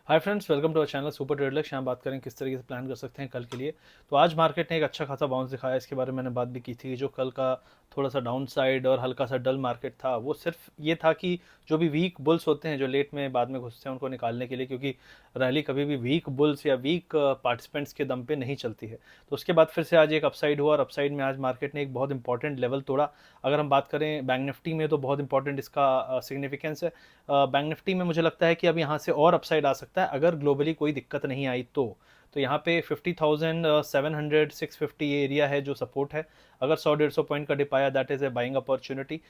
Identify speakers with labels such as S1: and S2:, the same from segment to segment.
S1: Hi friends, welcome to our channel super trade Lakshya. यहाँ बात करें किस तरीके से प्लान कर सकते हैं कल के लिए। तो आज मार्केट ने एक अच्छा खासा बाउंस दिखाया, इसके बारे में मैंने बात भी की थी। जो कल का थोड़ा सा डाउन साइड और हल्का सा डल मार्केट था, वो सिर्फ ये था कि जो भी वीक बुल्स होते हैं जो लेट में बाद में घुसते हैं उनको निकालने के लिए, क्योंकि रैली कभी भी वीक बुल्स या वीक पार्टिसिपेंट्स के दम पे नहीं चलती है। तो उसके बाद फिर से आज एक अपसाइड हुआ और अपसाइड में आज मार्केट ने एक बहुत इंपॉर्टेंट लेवल तोड़ा। अगर हम बात करें बैंक निफ्टी में तो बहुत इंपॉर्टेंट इसका सिग्निफिकेंस है। बैंक निफ्टी में मुझे लगता है कि अब यहाँ से और अपसाइड आ सकता है अगर ग्लोबली कोई दिक्कत नहीं आई तो यहाँ पे 50,700 650 ये एरिया है जो सपोर्ट है। अगर 100-150 पॉइंट का डिप आया, that is a buying opportunity.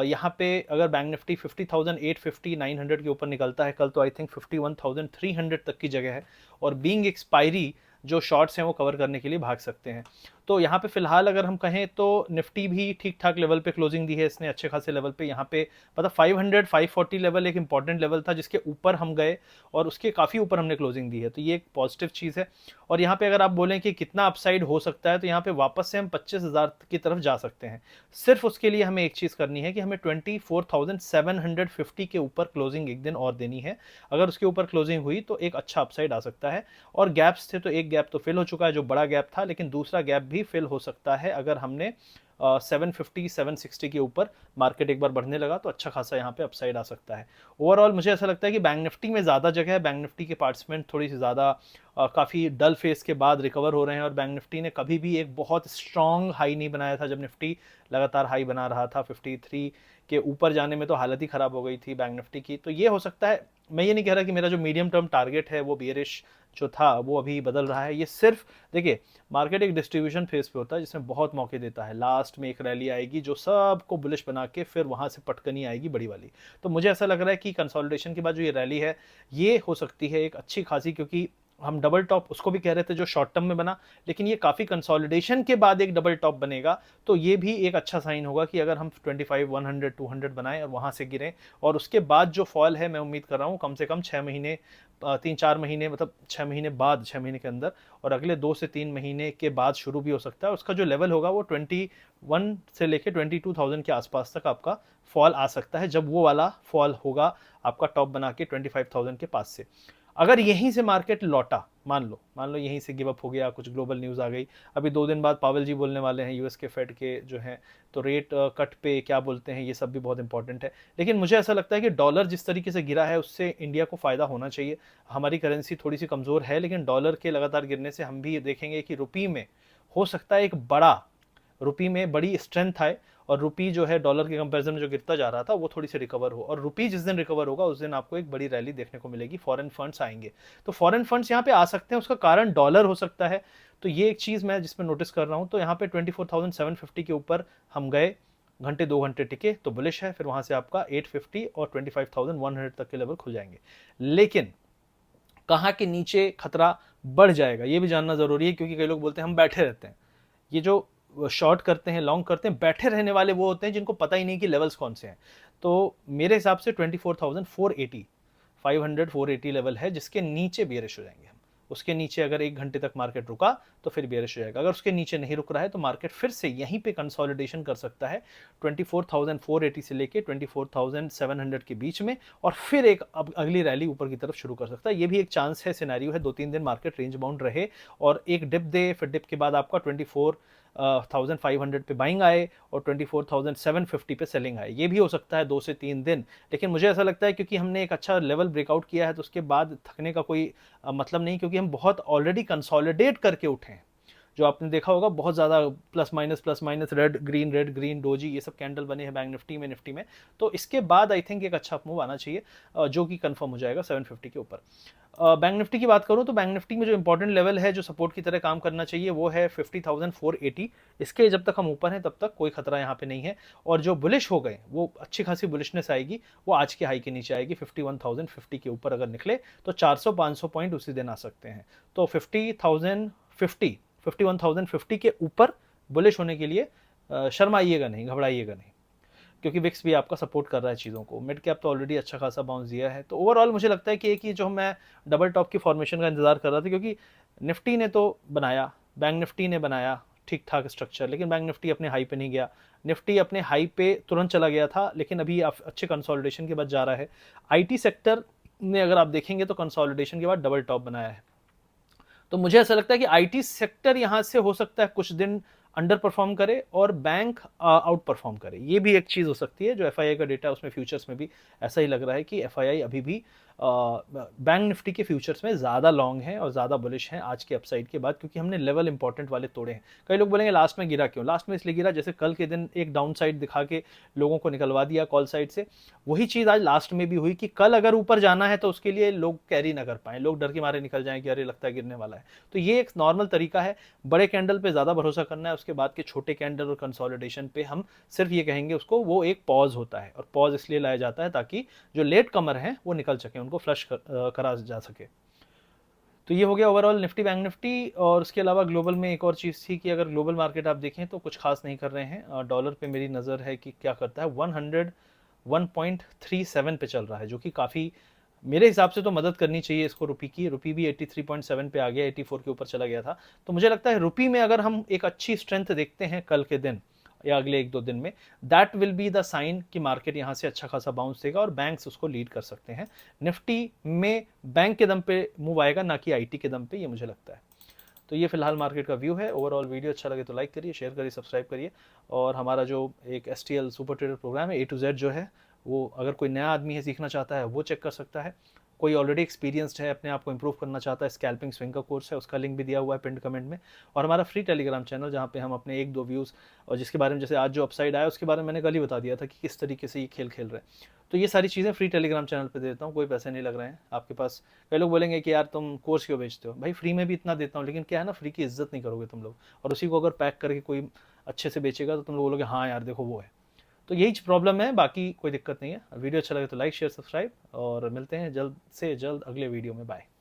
S1: यहाँ पे अगर बैंक निफ्टी 50,850 900 के ऊपर निकलता है कल, तो आई थिंक 51,300 तक की जगह है और बीइंग एक्सपायरी जो शॉर्ट्स हैं वो कवर करने के लिए भाग सकते हैं। तो यहाँ पे फिलहाल अगर हम कहें तो निफ्टी भी ठीक ठाक लेवल पे क्लोजिंग दी है इसने, अच्छे खासे लेवल पे। यहाँ पे मतलब 500 540 लेवल एक इंपॉर्टेंट लेवल था जिसके ऊपर हम गए और उसके काफ़ी ऊपर हमने क्लोजिंग दी है, तो ये एक पॉजिटिव चीज़ है। और यहाँ पे अगर आप बोलें कि कितना अपसाइड हो सकता है, तो यहाँ पे वापस से हम 25,000 की तरफ जा सकते हैं। सिर्फ उसके लिए हमें एक चीज़ करनी है कि हमें 24,750 के ऊपर क्लोजिंग एक दिन और देनी है। अगर उसके ऊपर क्लोजिंग हुई तो एक अच्छा अपसाइड आ सकता है। और गैप्स थे तो एक गैप तो फिल हो चुका है जो बड़ा गैप था, लेकिन दूसरा गैप भी फिल हो सकता है अगर हमने 750 760 के ऊपर मार्केट एक बार बढ़ने लगा, तो अच्छा खासा यहाँ पे अपसाइड आ सकता है। ओवरऑल मुझे ऐसा लगता है कि बैंक निफ्टी में ज़्यादा जगह है। बैंक निफ्टी के पार्टिसिपेंट थोड़ी सी ज़्यादा काफ़ी डल फेस के बाद रिकवर हो रहे हैं और बैंक निफ्टी ने कभी भी एक बहुत स्ट्रॉन्ग हाई नहीं बनाया था। जब निफ्टी लगातार हाई बना रहा था 53 के ऊपर जाने में तो हालत ही ख़राब हो गई थी बैंक निफ्टी की। तो ये हो सकता है, मैं ये नहीं कह रहा कि मेरा जो मीडियम टर्म टारगेट है वो बियरिश जो था वो अभी बदल रहा है। ये सिर्फ देखिए, मार्केट एक डिस्ट्रीब्यूशन फेज पे होता है जिसमें बहुत मौके देता है। लास्ट में एक रैली आएगी जो सबको बुलिश बना के फिर वहां से पटकनी आएगी बड़ी वाली। तो मुझे ऐसा लग रहा है कि कंसोलिडेशन के बाद जो ये रैली है ये हो सकती है एक अच्छी खासी, क्योंकि हम डबल टॉप उसको भी कह रहे थे जो शॉर्ट टर्म में बना, लेकिन ये काफ़ी कंसोलिडेशन के बाद एक डबल टॉप बनेगा। तो ये भी एक अच्छा साइन होगा कि अगर हम 25 100 200 बनाएं और वहां से गिरें, और उसके बाद जो फॉल है मैं उम्मीद कर रहा हूँ कम से कम 6 महीने 3-4 महीने, मतलब 6 महीने बाद, 6 महीने के अंदर और अगले 2 से 3 महीने के बाद शुरू भी हो सकता है। उसका जो लेवल होगा वो 21 से लेके 22,000 के आसपास तक आपका फॉल आ सकता है, जब वो वाला फॉल होगा आपका टॉप बना के 25,000 के पास से। अगर यहीं से मार्केट लौटा, मान लो यहीं से गिव अप हो गया, कुछ ग्लोबल न्यूज़ आ गई, अभी 2 दिन बाद पावेल जी बोलने वाले हैं यूएस के फेड के जो हैं, तो रेट कट पे क्या बोलते हैं ये सब भी बहुत इंपॉर्टेंट है। लेकिन मुझे ऐसा लगता है कि डॉलर जिस तरीके से गिरा है उससे इंडिया को फ़ायदा होना चाहिए। हमारी करेंसी थोड़ी सी कमज़ोर है, लेकिन डॉलर के लगातार गिरने से हम भी ये देखेंगे कि रुपी में हो सकता है एक बड़ा, रुपी में बड़ी स्ट्रेंथ आए और रुपी जो है डॉलर के कंपैरिजन में जो गिरता जा रहा था वो थोड़ी सी रिकवर हो। और रुपी जिस दिन रिकवर होगा उस दिन आपको एक बड़ी रैली देखने को मिलेगी, फॉरेन फंड्स आएंगे। तो फॉरेन फंड्स यहाँ पे आ सकते हैं, उसका कारण डॉलर हो सकता है। तो ये एक चीज़ मैं जिसमें नोटिस कर रहा हूँ। तो यहाँ पे 24,750 के ऊपर हम गए, घंटे 2 घंटे टिके तो बुलिश है, फिर वहां से आपका 850 और 25,100 तक के लेवल खुल जाएंगे। लेकिन कहाँ के नीचे खतरा बढ़ जाएगा ये भी जानना जरूरी है, क्योंकि कई लोग बोलते हैं हम बैठे रहते हैं। ये जो शॉर्ट करते हैं, लॉन्ग करते हैं, बैठे रहने वाले वो होते हैं जिनको पता ही नहीं कि लेवल्स कौन से हैं। तो मेरे हिसाब से 24,480 500 480 लेवल है जिसके नीचे बेयरिश हो जाएंगे हम। उसके नीचे अगर 1 घंटे तक मार्केट रुका तो फिर बेयरिश हो जाएगा। अगर उसके नीचे नहीं रुक रहा है तो मार्केट फिर से यहीं पे कंसोलिडेशन कर सकता है 24,480 से लेके 24,700 के बीच में, और फिर एक अगली रैली ऊपर की तरफ शुरू कर सकता है। ये भी एक चांस है, सिनेरियो है। 2-3 दिन मार्केट रेंज बाउंड रहे और एक डिप दे, फिर डिप के बाद आपका 24,500 पे बाइंग आए और 24,750 पे सेलिंग आए। ये भी हो सकता है 2 से 3 दिन। लेकिन मुझे ऐसा लगता है क्योंकि हमने एक अच्छा लेवल ब्रेकआउट किया है तो उसके बाद थकने का कोई मतलब नहीं, क्योंकि हम बहुत ऑलरेडी कंसोलिडेट करके उठे हैं। जो आपने देखा होगा बहुत ज़्यादा plus minus red green doji ये सब कैंडल बने हैं बैंक निफ्टी में। तो इसके बाद आई थिंक एक अच्छा मूव आना चाहिए जो कि कंफर्म हो जाएगा 750 के ऊपर। बैंक निफ्टी की बात करूं तो बैंक निफ्टी में जो इंपॉर्टेंट लेवल है जो सपोर्ट की तरह काम करना चाहिए वो है 50,480। इसके जब तक हम ऊपर हैं तब तक कोई खतरा यहाँ पे नहीं है। और जो बुलिश हो गए वो अच्छी खासी बुलिशनेस आएगी, वो आज के हाई के नीचे आएगी। 51,050 के ऊपर अगर निकले तो 400-500 पॉइंट उसी दिन आ सकते हैं। तो 50,050 51,050 के ऊपर बुलिश होने के लिए शर्माइएगा नहीं, घबराइएगा नहीं, क्योंकि विक्स भी आपका सपोर्ट कर रहा है चीज़ों को। मिड कैप तो ऑलरेडी अच्छा खासा बाउंस दिया है। तो ओवरऑल मुझे लगता है कि एक ही जो मैं डबल टॉप की फॉर्मेशन का इंतजार कर रहा था, क्योंकि निफ्टी ने तो बनाया, बैंक निफ्टी ने बनाया ठीक ठाक स्ट्रक्चर, लेकिन बैंक निफ्टी अपने हाई पे नहीं गया। निफ्टी अपने हाई पे तुरंत चला गया था, लेकिन अभी अच्छे कंसोलिडेशन के बाद जा रहा है। आईटी सेक्टर ने अगर आप देखेंगे तो कंसोलिडेशन के बाद डबल टॉप बनाया है। तो मुझे ऐसा लगता है कि आईटी सेक्टर यहां से हो सकता है कुछ दिन अंडर परफॉर्म करे और बैंक आउट परफॉर्म करे। ये भी एक चीज हो सकती है। जो एफआईआई का डेटा है उसमें फ्यूचर्स में भी ऐसा ही लग रहा है कि एफआईआई अभी भी बैंक निफ्टी के फ्यूचर्स में ज्यादा लॉन्ग है और ज्यादा बुलिश है आज के अपसाइड के बाद, क्योंकि हमने लेवल इंपॉर्टेंट वाले तोड़े हैं। कई लोग बोलेंगे लास्ट में गिरा क्यों? लास्ट में इसलिए गिरा जैसे कल के दिन एक डाउन साइड दिखा के लोगों को निकलवा दिया कॉल साइड से, वही चीज आज लास्ट में भी हुई कि कल अगर ऊपर जाना है तो उसके लिए लोग कैरी ना कर पाए, लोग डर के मारे निकल जाएं कि अरे लगता है गिरने वाला है। तो ये एक नॉर्मल तरीका है। बड़े कैंडल पे ज्यादा भरोसा करना है, उसके बाद के छोटे कैंडल और कंसोलिडेशन पे हम सिर्फ ये कहेंगे उसको वो एक पॉज होता है, और पॉज इसलिए लाया जाता है ताकि जो लेट कमर हैं वो निकल सके, उनको फ्लश करा जा सके। तो ये हो गया ओवरऑल निफ्टी बैंक निफ्टी। और उसके अलावा ग्लोबल में एक और चीज़ थी कि अगर ग्लोबल मार्केट आप देखें तो कुछ खास नहीं कर रहे हैं। डॉलर पे मेरी नज़र है कि क्या करता है, 101.37 पे चल रहा है, जो कि काफ़ी मेरे हिसाब से तो मदद करनी चाहिए इसको रुपी की। रुपी भी 83.7 पे आ गया, 84 के ऊपर चला गया था। तो मुझे लगता है रुपी में अगर हम एक अच्छी स्ट्रेंथ देखते हैं कल के दिन या अगले एक दो दिन में, that will be the sign कि मार्केट यहां से अच्छा खासा बाउंस देगा और बैंक्स उसको लीड कर सकते हैं। निफ्टी में बैंक के दम पे मूव आएगा, ना कि आईटी के दम पे, ये मुझे लगता है। तो ये फिलहाल मार्केट का व्यू है। ओवरऑल वीडियो अच्छा लगे तो लाइक करिए, शेयर करिए, सब्सक्राइब करिए। और हमारा जो एक एसटीएल सुपर ट्रेडर प्रोग्राम है A to Z जो है, वो अगर कोई नया आदमी है सीखना चाहता है वो चेक कर सकता है। कोई ऑलरेडी एक्सपीरियंस्ड है अपने आप को इंप्रूव करना चाहता है, स्कैल्पिंग स्विंग का कोर्स है, उसका लिंक भी दिया हुआ है पिंड कमेंट में। और हमारा फ्री टेलीग्राम चैनल जहाँ पे हम अपने एक दो व्यूज़, और जिसके बारे में जैसे आज जो अपसाइड आया उसके बारे में मैंने कल ही बता दिया था कि किस तरीके से ये खेल खेल रहे हैं। तो ये सारी चीज़ें फ्री टेलीग्राम चैनल पे देता हूँ, कोई पैसे नहीं लग रहे हैं आपके पास। कई लोग बोलेंगे कि यार तुम कोर्स क्यों बेचते हो? भाई फ्री में भी इतना देता हूँ, लेकिन क्या है ना, फ्री की इज्जत नहीं करोगे तुम लोग, और उसी को अगर पैक करके कोई अच्छे से बेचेगा तो तुम लोग बोलोगे हाँ यार देखो वो है। तो यही प्रॉब्लम है, बाकी कोई दिक्कत नहीं है। वीडियो अच्छा लगे तो लाइक शेयर सब्सक्राइब, और मिलते हैं जल्द से जल्द अगले वीडियो में। बाय।